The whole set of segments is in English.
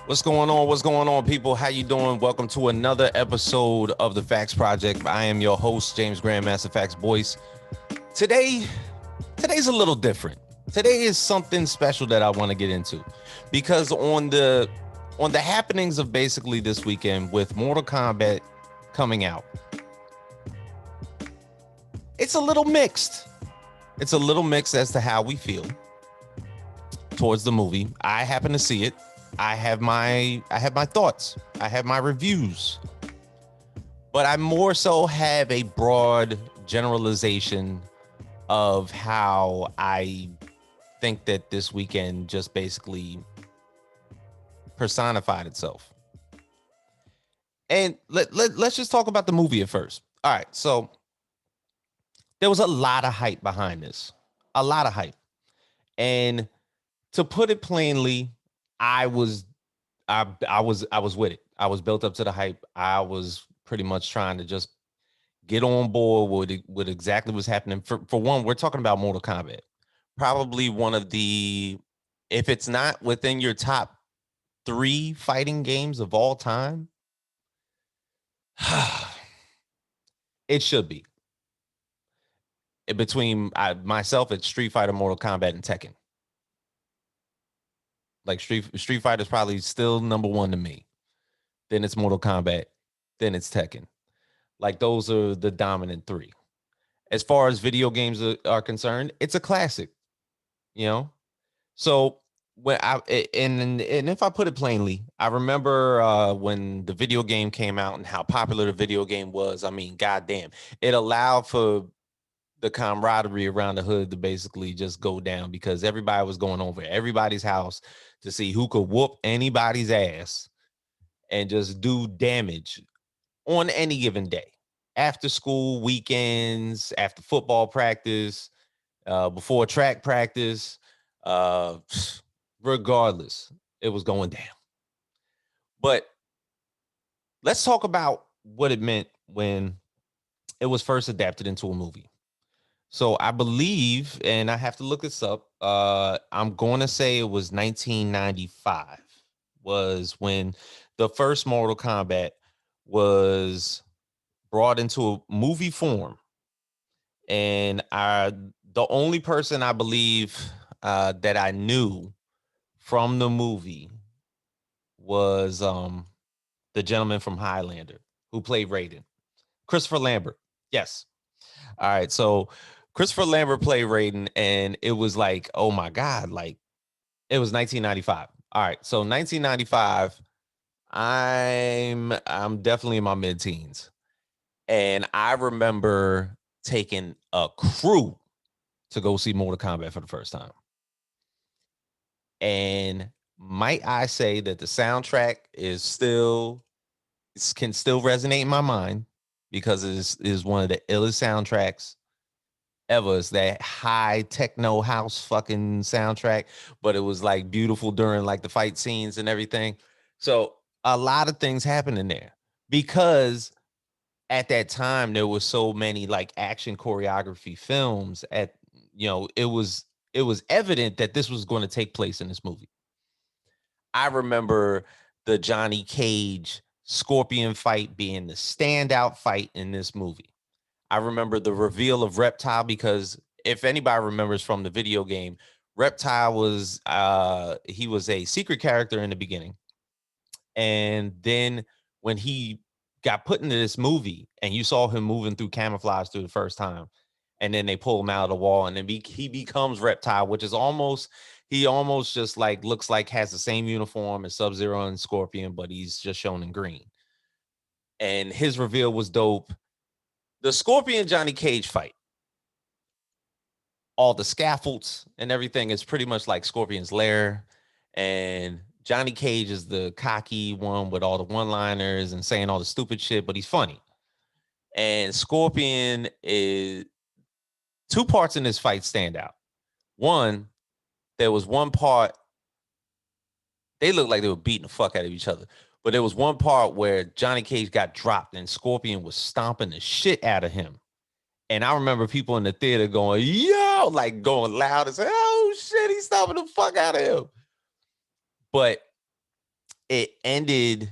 What's going on? What's going on, people? How you doing? Welcome to another episode of the Facts Project. I am your host, James Grandmaster Facts Boyce. Today's a little different. Today is something special that I want to get into because on the happenings of basically this weekend with Mortal Kombat coming out, it's a little mixed. It's a little mixed as to how we feel towards the movie. I happen to see it. I have my thoughts. I have my reviews. But I more so have a broad generalization of how I think that this weekend just basically personified itself. And let's just talk about the movie at first. All right, so there was a lot of hype behind this. A lot of hype. And to put it plainly, I was I was with it. I was built up to the hype. I was pretty much trying to just get on board with exactly what's happening. For one, we're talking about Mortal Kombat. Probably one of the, if it's not within your top 3 fighting games of all time, it should be. Between myself, it's Street Fighter, Mortal Kombat, and Tekken. Like Street Fighter is probably still number one to me. Then it's Mortal Kombat. Then it's Tekken. Like those are the dominant 3. As far as video games are concerned, it's a classic. You know, so when I and if I put it plainly, I remember when the video game came out and how popular the video game was. I mean, goddamn, it allowed for the camaraderie around the hood to basically just go down because everybody was going over everybody's house to see who could whoop anybody's ass and just do damage on any given day. After school, weekends, after football practice, before track practice, uh, regardless, it was going down. But let's talk about what it meant when it was first adapted into a movie. So I believe, and I have to look this up. I'm going to say it was 1995 was when the first Mortal Kombat was brought into a movie form, and the only person I believe that I knew from the movie was the gentleman from Highlander who played Raiden, Christopher Lambert. Yes. All right. So Christopher Lambert played Raiden, and it was like, oh my God, like it was 1995. All right. So 1995, I'm definitely in my mid-teens. And I remember taking a crew to go see Mortal Kombat for the first time. And might I say that the soundtrack can still resonate in my mind because it is one of the illest soundtracks ever. It's that high techno house fucking soundtrack, but it was like beautiful during like the fight scenes and everything. So a lot of things happened in there because at that time there was so many like action choreography films at, it was evident that this was going to take place in this movie. I remember the Johnny Cage Scorpion fight being the standout fight in this movie. I remember the reveal of Reptile because if anybody remembers from the video game, Reptile was he was a secret character in the beginning. And then when he got put into this movie and you saw him moving through camouflage through the first time, and then they pull him out of the wall and then he becomes Reptile, which is he almost just like looks like has the same uniform as Sub-Zero and Scorpion, but he's just shown in green. And his reveal was dope. The Scorpion Johnny Cage fight, all the scaffolds and everything is pretty much like Scorpion's lair. And Johnny Cage is the cocky one with all the one-liners and saying all the stupid shit, but he's funny. And Scorpion is 2 parts in this fight stand out. One, there was one part, they looked like they were beating the fuck out of each other. But there was one part where Johnny Cage got dropped and Scorpion was stomping the shit out of him. And I remember people in the theater going, yo, like going loud and saying, oh shit, he's stomping the fuck out of him. But it ended.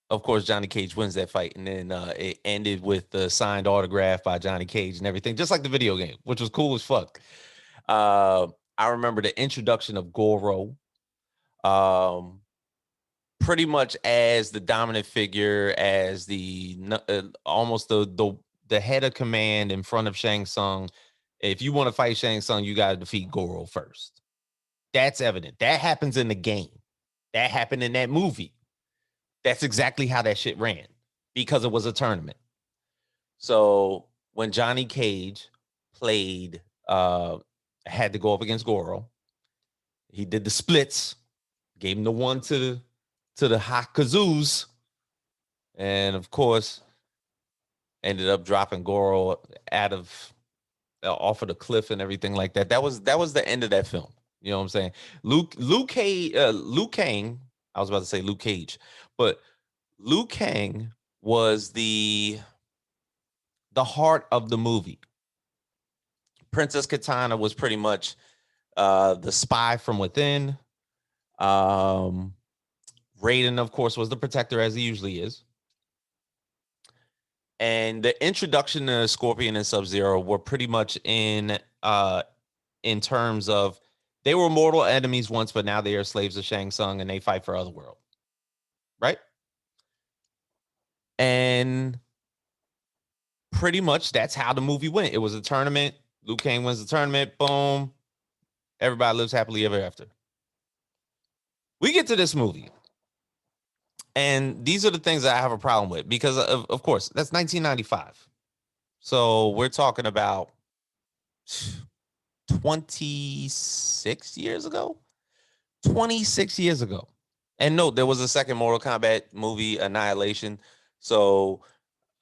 Of course, Johnny Cage wins that fight, and then it ended with the signed autograph by Johnny Cage and everything, just like the video game, which was cool as fuck. Uh, I remember the introduction of Goro, um, pretty much as the dominant figure, as the almost the head of command in front of Shang Tsung. If you want to fight Shang Tsung, you got to defeat Goro first. That's evident. That happens in the game. That happened in that movie. That's exactly how that shit ran because it was a tournament. So when Johnny Cage played, had to go up against Goro, he did the splits, gave him the one to the hot kazoos, and of course ended up dropping Goro out of off of the cliff and everything like that. That was the end of that film. You know what I'm saying? Luke Kang. I was about to say Luke Cage, but Liu Kang was the heart of the movie. Princess Katana was pretty much the spy from within. Raiden, of course, was the protector, as he usually is. And the introduction to Scorpion and Sub-Zero were pretty much in terms of they were mortal enemies once, but now they are slaves of Shang Tsung and they fight for Otherworld. Right? And pretty much that's how the movie went. It was a tournament. Liu Kang wins the tournament. Boom. Everybody lives happily ever after. We get to this movie. And these are the things that I have a problem with because, of course, that's 1995. So we're talking about 26 years ago. 26 years ago. And note, there was a second Mortal Kombat movie, Annihilation. So,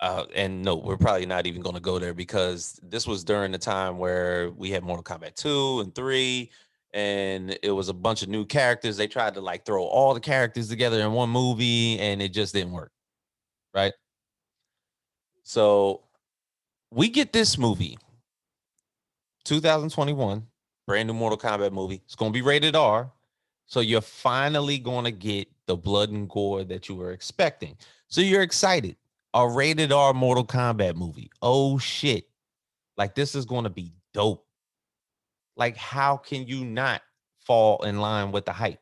and no, we're probably not even going to go there because this was during the time where we had Mortal Kombat 2 and 3, and it was a bunch of new characters. They tried to like throw all the characters together in one movie, and it just didn't work. Right. So we get this movie, 2021, brand new Mortal Kombat movie. It's going to be rated R. So you're finally going to get the blood and gore that you were expecting. So you're excited. A rated R Mortal Kombat movie. Oh shit. Like this is going to be dope. Like how can you not fall in line with the hype?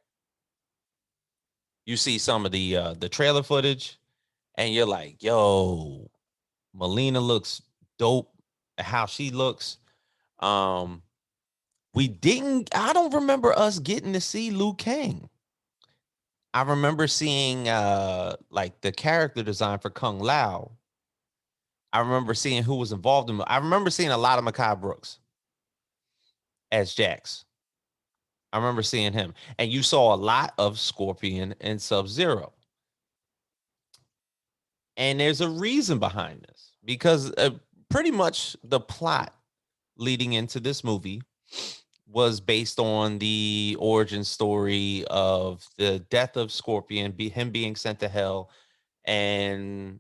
You see some of the trailer footage and you're like, "Yo, Melina looks dope. How she looks." I don't remember us getting to see Liu Kang. I remember seeing like the character design for Kung Lao. I remember seeing who was involved in. I remember seeing a lot of Mekhi Brooks as Jax. I remember seeing him, and you saw a lot of Scorpion and Sub-Zero. And there's a reason behind this because pretty much the plot leading into this movie was based on the origin story of the death of Scorpion, him being sent to hell, and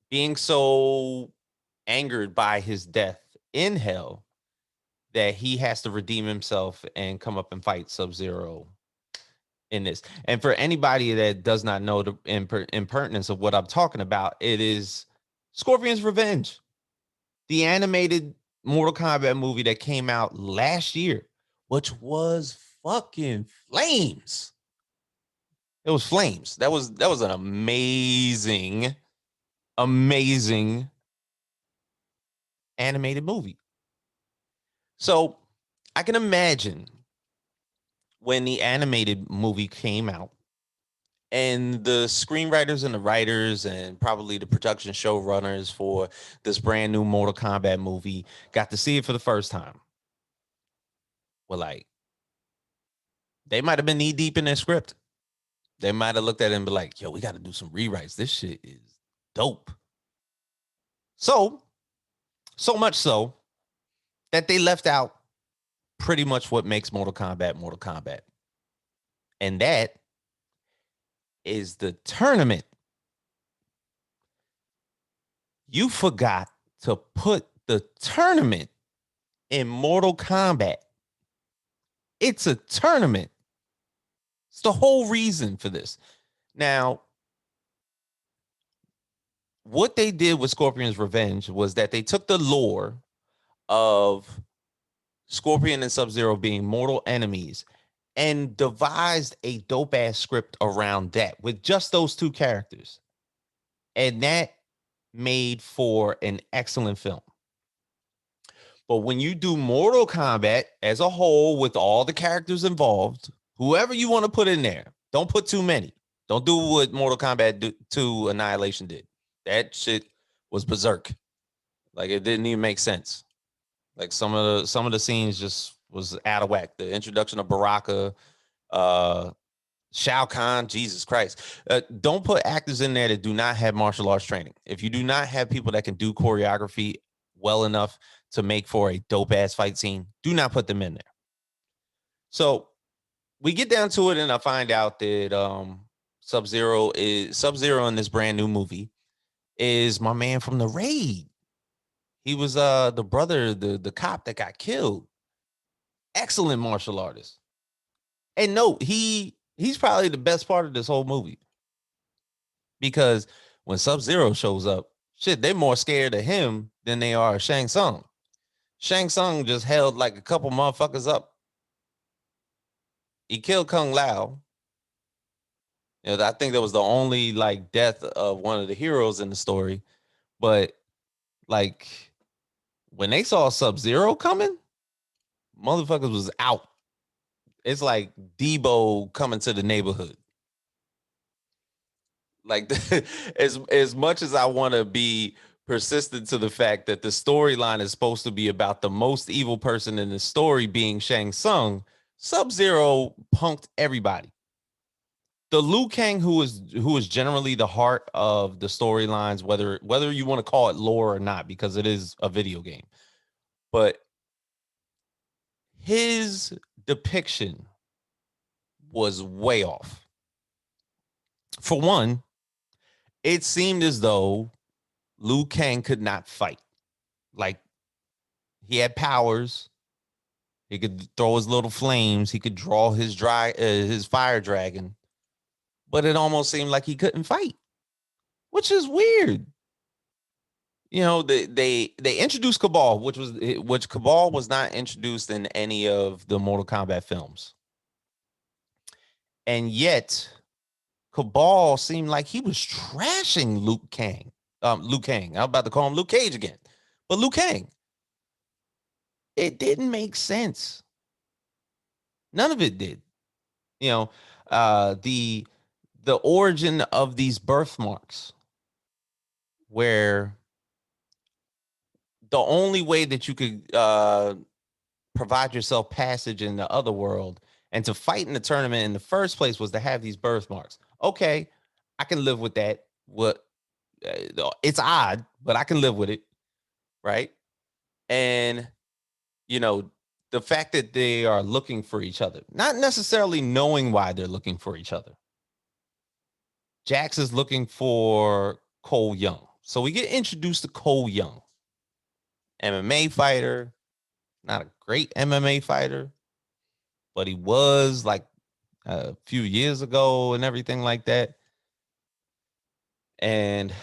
being so angered by his death in hell that he has to redeem himself and come up and fight Sub-Zero in this. And for anybody that does not know the impertinence of what I'm talking about, it is Scorpion's Revenge, the animated Mortal Kombat movie that came out last year, which was fucking flames. It was flames. That was an amazing animated movie. So I can imagine when the animated movie came out and the screenwriters and the writers and probably the production showrunners for this brand new Mortal Kombat movie got to see it for the first time. Well, like, they might have been knee deep in their script. They might have looked at it and be like, yo, we got to do some rewrites. This shit is dope. So much so that they left out pretty much what makes Mortal Kombat Mortal Kombat. And that is the tournament. You forgot to put the tournament in Mortal Kombat. It's a tournament. It's the whole reason for this. Now, what they did with Scorpion's Revenge was that they took the lore of Scorpion and Sub-Zero being mortal enemies and devised a dope ass script around that with just those two characters. And that made for an excellent film. But when you do Mortal Kombat as a whole with all the characters involved, whoever you want to put in there, don't put too many. Don't do what Mortal Kombat 2 Annihilation did. That shit was berserk. Like it didn't even make sense. Like some of the scenes just was out of whack. The introduction of Baraka, Shao Kahn, Jesus Christ. Don't put actors in there that do not have martial arts training. If you do not have people that can do choreography well enough to make for a dope ass fight scene, do not put them in there. So we get down to it, and I find out that Sub-Zero in this brand new movie is my man from the Raid. He was the brother, the cop that got killed. Excellent martial artist. And no, he's probably the best part of this whole movie. Because when Sub-Zero shows up, shit, they're more scared of him than they are of Shang Tsung. Shang Tsung just held like a couple motherfuckers up. He killed Kung Lao. You know, I think that was the only like death of one of the heroes in the story. But like when they saw Sub-Zero coming, motherfuckers was out. It's like Debo coming to the neighborhood. Like as much as I want to be persistent to the fact that the storyline is supposed to be about the most evil person in the story being Shang Tsung, Sub-Zero punked everybody. The Liu Kang, who is generally the heart of the storylines, whether you want to call it lore or not, because it is a video game, but his depiction was way off. For one, it seemed as though Liu Kang could not fight. Like he had powers. He could throw his little flames. He could draw his fire dragon, but it almost seemed like he couldn't fight, which is weird. You know, they introduced Cabal, which Cabal was not introduced in any of the Mortal Kombat films, and yet Cabal seemed like he was trashing Liu Kang. Liu Kang. I'm about to call him Luke Cage again, but Liu Kang. It didn't make sense. None of it did. You know, the origin of these birthmarks, where the only way that you could provide yourself passage in the other world and to fight in the tournament in the first place was to have these birthmarks. Okay, I can live with that. It's odd, but I can live with it, right? And you know, the fact that they are looking for each other, not necessarily knowing why they're looking for each other. Jax is looking for Cole Young. So we get introduced to Cole Young, MMA fighter, not a great MMA fighter, but he was like a few years ago and everything like that. And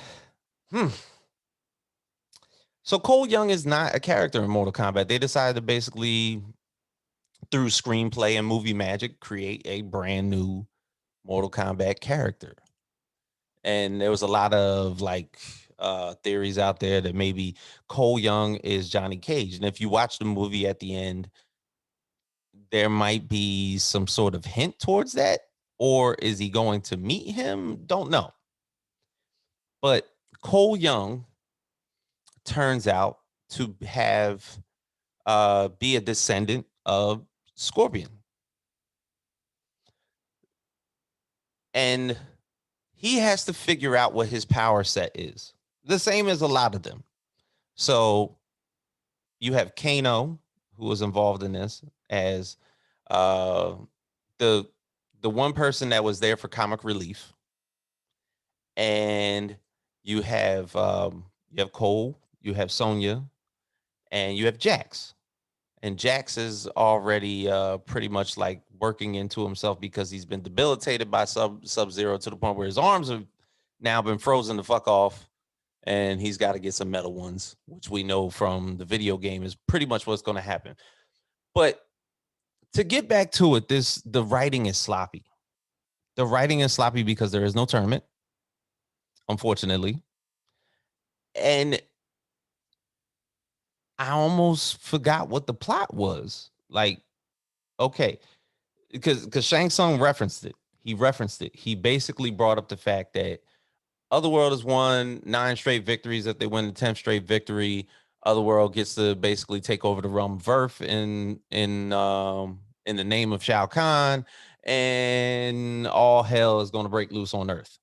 so Cole Young is not a character in Mortal Kombat. They decided to basically, through screenplay and movie magic, create a brand new Mortal Kombat character. And there was a lot of like theories out there that maybe Cole Young is Johnny Cage. And if you watch the movie at the end, there might be some sort of hint towards that. Or is he going to meet him? Don't know. But Cole Young turns out to have be a descendant of Scorpion. And he has to figure out what his power set is. The same as a lot of them. So you have Kano, who was involved in this as the one person that was there for comic relief. And you have Cole, you have Sonya, and you have Jax. And Jax is already pretty much like working into himself because he's been debilitated by Sub-Zero to the point where his arms have now been frozen the fuck off, and he's got to get some metal ones, which we know from the video game is pretty much what's going to happen. But to get back to it, the writing is sloppy. The writing is sloppy because there is no tournament, unfortunately. And I almost forgot what the plot was. Like, okay, because Shang Tsung referenced it. He referenced it. He basically brought up the fact that Otherworld has won 9 straight victories. If they win the 10th straight victory, Otherworld gets to basically take over the realm of Earth in the name of Shao Kahn, and all hell is going to break loose on Earth.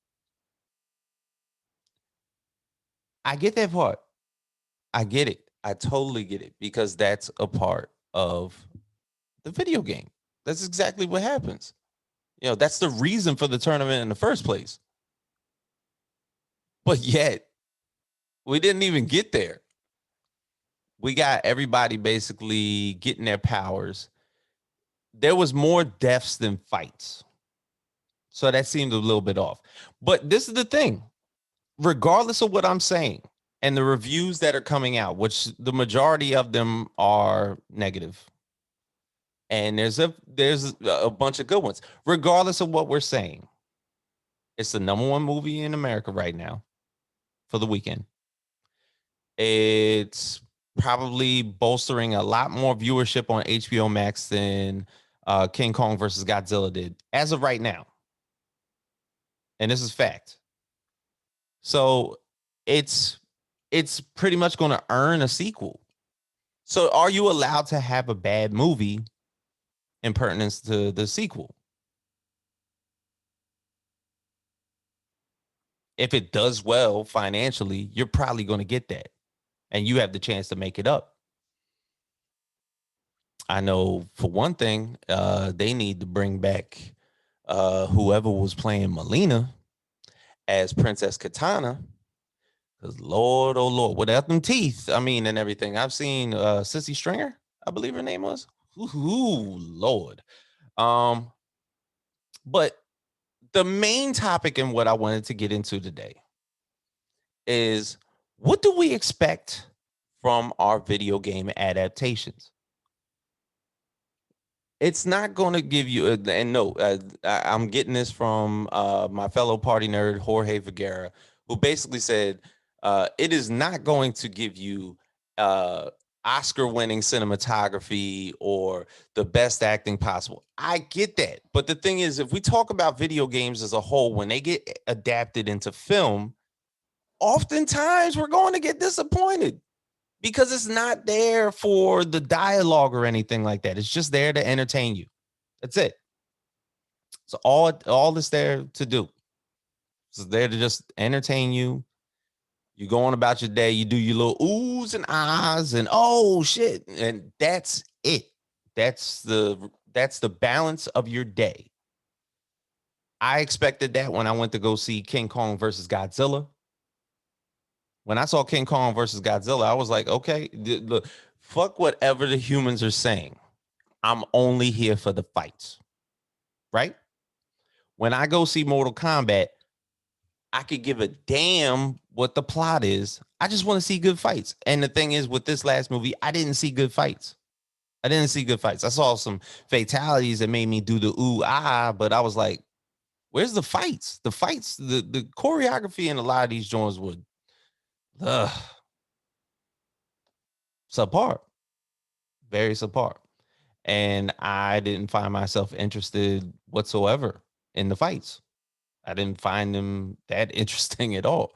I get that part. I get it. I totally get it, because that's a part of the video game. That's exactly what happens. You know, that's the reason for the tournament in the first place. But yet, we didn't even get there. We got everybody basically getting their powers. There was more deaths than fights. So that seemed a little bit off. But this is the thing. Regardless of what I'm saying and the reviews that are coming out, which the majority of them are negative, and there's a bunch of good ones. Regardless of what we're saying, it's the #1 movie in America right now for the weekend. It's probably bolstering a lot more viewership on HBO Max than King Kong versus Godzilla did as of right now. And this is fact. So it's pretty much going to earn a sequel. So are you allowed to have a bad movie in pertinence to the sequel? If it does well financially, you're probably going to get that, and you have the chance to make it up. I know for one thing, they need to bring back whoever was playing Melina as Princess Katana. Because Lord, oh Lord, without them teeth, I mean, and everything. I've seen Sissy Stringer, I believe her name was. Ooh, Lord. But the main topic and what I wanted to get into today is, what do we expect from our video game adaptations? It's not going to give you, and no, I'm getting this from my fellow party nerd, Jorge Vergara, who basically said it is not going to give you Oscar-winning cinematography or the best acting possible. I get that. But the thing is, if we talk about video games as a whole, when they get adapted into film, oftentimes we're going to get disappointed, because it's not there for the dialogue or anything like that. It's just there to entertain you. That's it. So all it's there to do. It's there to just entertain you. You go on about your day. You do your little oohs and ahs and oh shit, and that's it. That's the balance of your day. I expected that when I went to go see King Kong versus Godzilla. When I saw King Kong versus Godzilla, I was like, okay, look, fuck whatever the humans are saying. I'm only here for the fights, right? When I go see Mortal Kombat, I could give a damn what the plot is. I just want to see good fights. And the thing is, with this last movie, I didn't see good fights. I saw some fatalities that made me do the ooh, ah, but I was like, where's the fights? The choreography in a lot of these joints would subpar, very subpar. And I didn't find myself interested whatsoever in the fights. I didn't find them that interesting at all.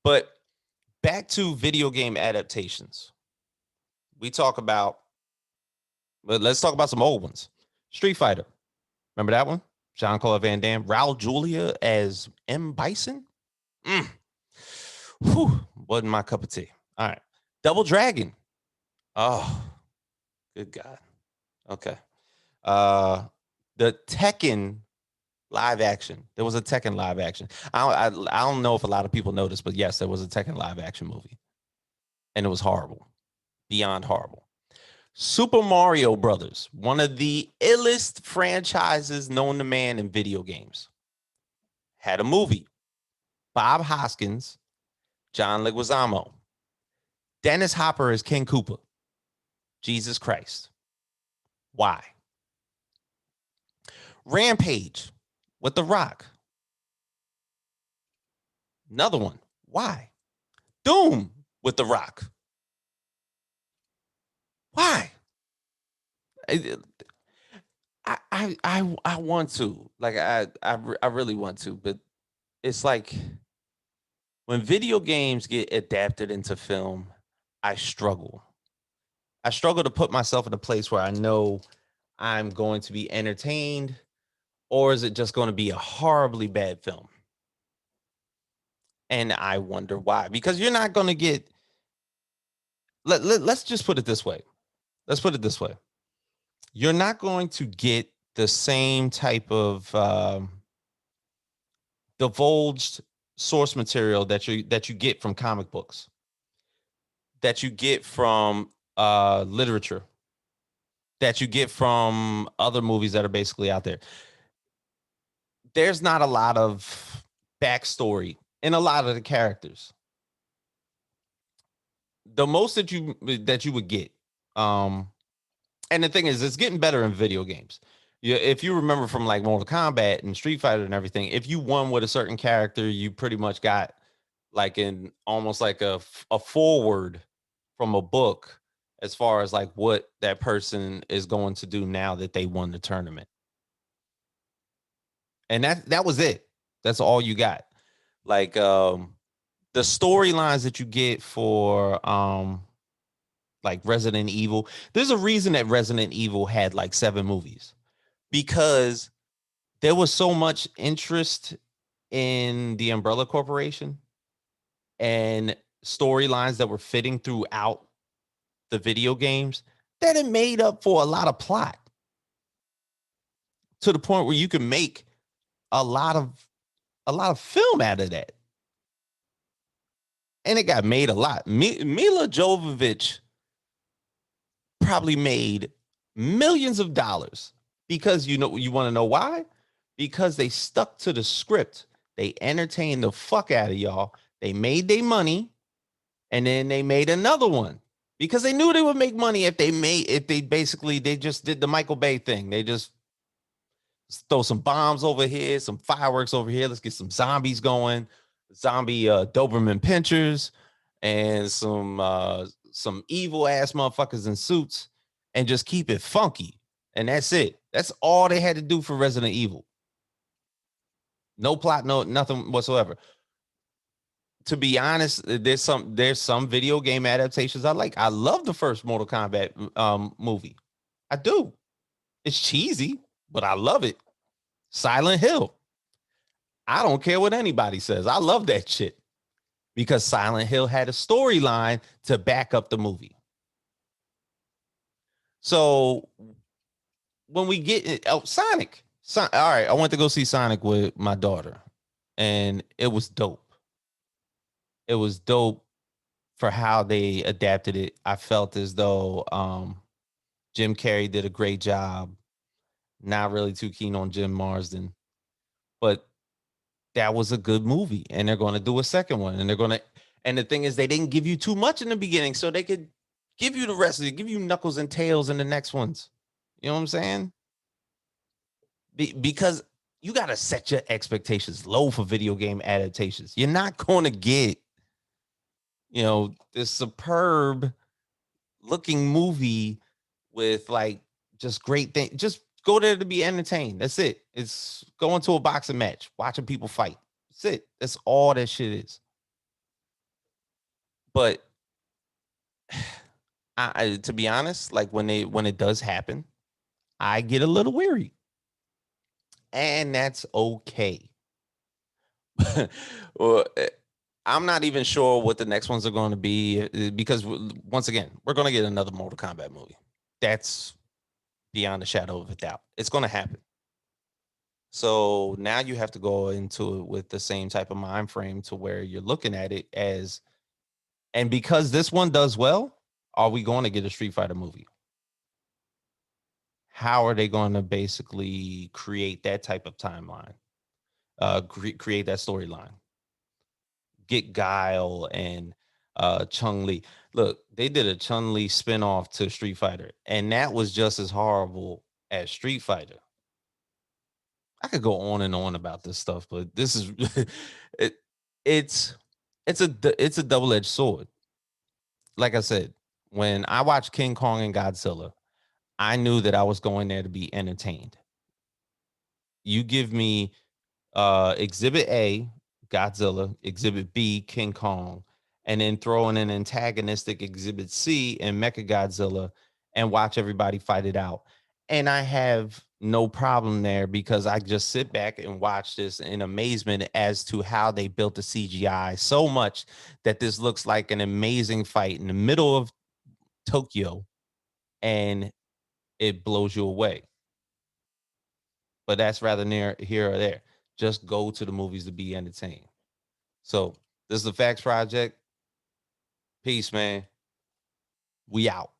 But back to video game adaptations. Let's talk about some old ones. Street Fighter. Remember that one? Jean-Claude Van Damme. Raul Julia as M. Bison. Wasn't my cup of tea. All right. Double Dragon. Oh, good God. Okay. The Tekken live action. There was a Tekken live action. I don't know if a lot of people noticed, but yes, there was a Tekken live action movie. And it was horrible. Beyond horrible. Super Mario Brothers, one of the illest franchises known to man in video games, had a movie. Bob Hoskins, John Leguizamo, Dennis Hopper as King Koopa. Jesus Christ. Why? Rampage with The Rock. Another one. Why? Doom with The Rock. Why? I want to. Like I really want to, but it's like when video games get adapted into film, I struggle. I struggle to put myself in a place where I know I'm going to be entertained, or is it just going to be a horribly bad film? And I wonder why. Because you're not going to get. Let's just put it this way. Let's put it this way. You're not going to get the same type of divulged source material that you get from comic books, that you get from literature, that you get from other movies that are basically out there. There's not a lot of backstory in a lot of the characters. The most that you would get, and the thing is, it's getting better in video games. Yeah, if you remember from like Mortal Kombat and Street Fighter and everything, if you won with a certain character, you pretty much got like in almost like a forward from a book as far as like what that person is going to do now that they won the tournament. And that was it. That's all you got. Like the storylines that you get for like Resident Evil. There's a reason that Resident Evil had like 7 movies, because there was so much interest in the Umbrella Corporation and storylines that were fitting throughout the video games that it made up for a lot of plot, to the point where you can make a lot of film out of that. And it got made a lot. Mila Jovovich probably made millions of dollars, because you want to know why? Because they stuck to the script. They entertained the fuck out of y'all. They made their money, and then they made another one because they knew they would make money if they just did the Michael Bay thing. They just throw some bombs over here, some fireworks over here. Let's get some zombies going, zombie Doberman pinchers, and some evil ass motherfuckers in suits, and just keep it funky. And that's it. That's all they had to do for Resident Evil. No plot, no nothing whatsoever. To be honest, there's some video game adaptations I like. I love the first Mortal Kombat movie. I do. It's cheesy, but I love it. Silent Hill. I don't care what anybody says. I love that shit, because Silent Hill had a storyline to back up the movie. So when we get Sonic, all right, I went to go see Sonic with my daughter, and it was dope. It was dope for how they adapted it. I felt as though Jim Carrey did a great job. Not really too keen on Jim Marsden, but that was a good movie, and they're going to do a second one, and the thing is, they didn't give you too much in the beginning, so they could give you the rest of it, give you Knuckles and Tails in the next ones. You know what I'm saying? Because you got to set your expectations low for video game adaptations. You're not going to get, this superb looking movie with like just great things. Just go there to be entertained. That's it. It's going to a boxing match, watching people fight. That's it. That's all that shit is. But to be honest, like when it does happen, I get a little weary, and that's okay. Well, I'm not even sure what the next ones are going to be, because once again, we're going to get another Mortal Kombat movie. That's beyond a shadow of a doubt. It's going to happen. So now you have to go into it with the same type of mind frame, to where you're looking at it as, and because this one does well, are we going to get a Street Fighter movie? how are they going to basically create that type of timeline, create that storyline, get Guile and Chung Li. Look, they did a Chun Li spinoff to Street Fighter, and that was just as horrible as Street Fighter. I could go on and on about this stuff, but this is it, it's it's a double-edged sword. Like I said, when I watched King Kong and Godzilla, I knew that I was going there to be entertained. You give me exhibit A, Godzilla, exhibit B, King Kong, and then throw in an antagonistic exhibit C and Mecha Godzilla and watch everybody fight it out. And I have no problem there because I just sit back and watch this in amazement as to how they built the CGI so much that this looks like an amazing fight in the middle of Tokyo, and it blows you away. But that's rather near here or there. Just go to the movies to be entertained. So this is the Facts Project. Peace, man. We out.